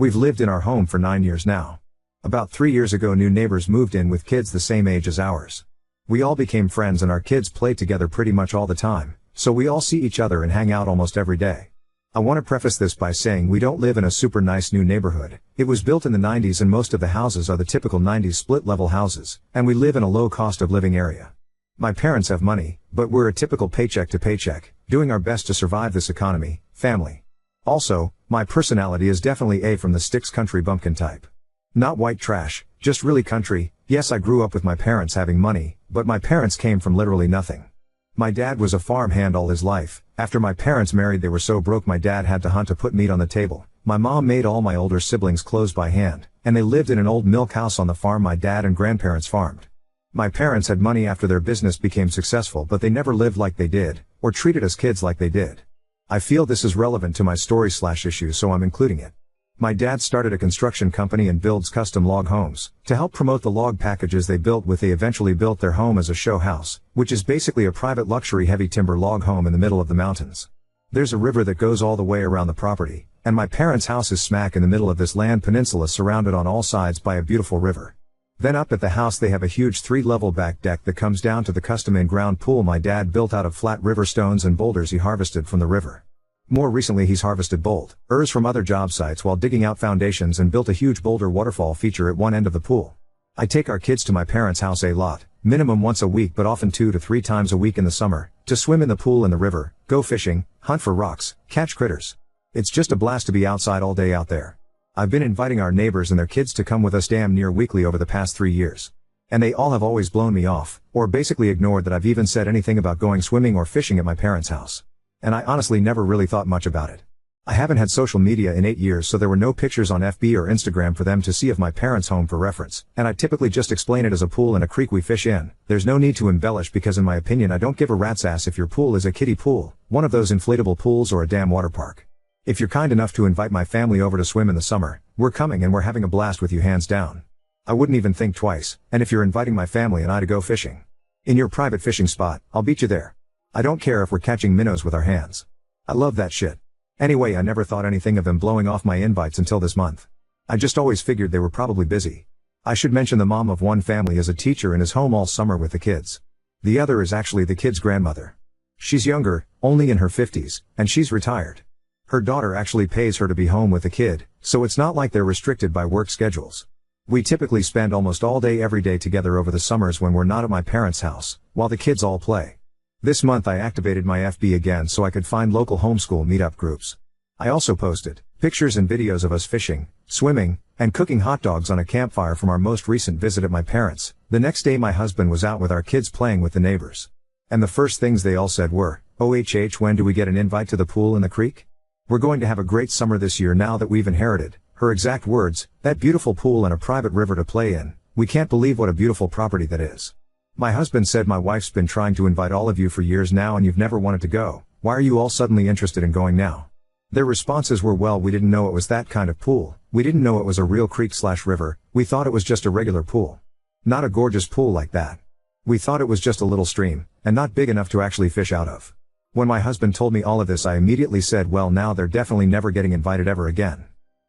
We've lived in our home for 9 years now. About 3 years ago, new neighbors moved in with kids the same age as ours. We all became friends and our kids play together pretty much all the time, so we all see each other and hang out almost every day. I want to preface this by saying we don't live in a super nice new neighborhood. It was built in the 90s and most of the houses are the typical 90s split-level houses, and we live in a low cost of living area. My parents have money, but we're a typical paycheck to paycheck, doing our best to survive this economy, family. Also, my personality is definitely A from the sticks country bumpkin type. Not white trash, just really country. Yes, I grew up with my parents having money, but my parents came from literally nothing. My dad was a farmhand all his life. After my parents married, they were so broke my dad had to hunt to put meat on the table. My mom made all my older siblings clothes by hand, and they lived in an old milk house on the farm my dad and grandparents farmed. My parents had money after their business became successful, but they never lived like they did, or treated us kids like they did. I feel this is relevant to my story/issue, so I'm including it. My dad started a construction company and builds custom log homes. To help promote the log packages they built with, they eventually built their home as a show house, which is basically a private luxury heavy timber log home in the middle of the mountains. There's a river that goes all the way around the property, and my parents' house is smack in the middle of this land peninsula surrounded on all sides by a beautiful river. Then up at the house they have a huge 3-level back deck that comes down to the custom in-ground pool my dad built out of flat river stones and boulders he harvested from the river. More recently he's harvested boulders from other job sites while digging out foundations and built a huge boulder waterfall feature at one end of the pool. I take our kids to my parents' house a lot, minimum once a week but often 2 to 3 times a week in the summer, to swim in the pool and the river, go fishing, hunt for rocks, catch critters. It's just a blast to be outside all day out there. I've been inviting our neighbors and their kids to come with us damn near weekly over the past 3 years. And they all have always blown me off, or basically ignored that I've even said anything about going swimming or fishing at my parents' house. And I honestly never really thought much about it. I haven't had social media in 8 years, so there were no pictures on FB or Instagram for them to see of my parents' home for reference, and I typically just explain it as a pool and a creek we fish in. There's no need to embellish because in my opinion I don't give a rat's ass if your pool is a kiddie pool, one of those inflatable pools, or a damn water park. If you're kind enough to invite my family over to swim in the summer, we're coming and we're having a blast with you hands down. I wouldn't even think twice, and if you're inviting my family and I to go fishing in your private fishing spot, I'll beat you there. I don't care if we're catching minnows with our hands. I love that shit. Anyway, I never thought anything of them blowing off my invites until this month. I just always figured they were probably busy. I should mention the mom of one family is a teacher and is home all summer with the kids. The other is actually the kid's grandmother. She's younger, only in her 50s, and she's retired. Her daughter actually pays her to be home with the kid, so it's not like they're restricted by work schedules. We typically spend almost all day every day together over the summers when we're not at my parents' house, while the kids all play. This month I activated my FB again so I could find local homeschool meetup groups. I also posted pictures and videos of us fishing, swimming, and cooking hot dogs on a campfire from our most recent visit at my parents'. The next day my husband was out with our kids playing with the neighbors. And the first things they all said were, "OHH, when do we get an invite to the pool in the creek? We're going to have a great summer this year now that we've inherited," her exact words, "that beautiful pool and a private river to play in. We can't believe what a beautiful property that is." My husband said, "My wife's been trying to invite all of you for years now and you've never wanted to go. Why are you all suddenly interested in going now?" Their responses were, "Well, we didn't know it was that kind of pool. We didn't know it was a real creek/river. We thought it was just a regular pool. Not a gorgeous pool like that. We thought it was just a little stream, and not big enough to actually fish out of." When my husband told me all of this, I immediately said, "Well, now they're definitely never getting invited ever again."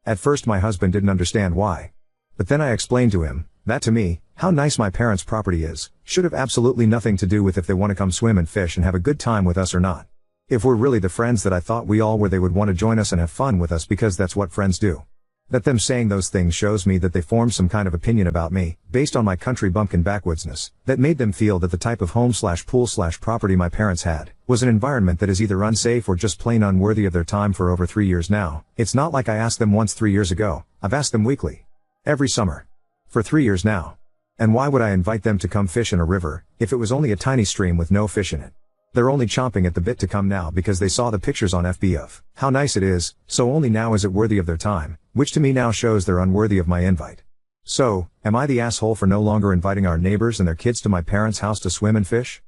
At first my husband didn't understand why. But then I explained to him that, to me, how nice my parents' property is, should have absolutely nothing to do with if they want to come swim and fish and have a good time with us or not. If we're really the friends that I thought we all were, they would want to join us and have fun with us because that's what friends do. That them saying those things shows me that they formed some kind of opinion about me, based on my country bumpkin backwoodsness, that made them feel that the type of home/pool/property my parents had, was an environment that is either unsafe or just plain unworthy of their time. For over 3 years now, it's not like I asked them once 3 years ago, I've asked them weekly. Every summer. For 3 years now. And why would I invite them to come fish in a river, if it was only a tiny stream with no fish in it? They're only chomping at the bit to come now because they saw the pictures on FB of how nice it is, so only now is it worthy of their time, which to me now shows they're unworthy of my invite. So, am I the asshole for no longer inviting our neighbors and their kids to my parents' house to swim and fish?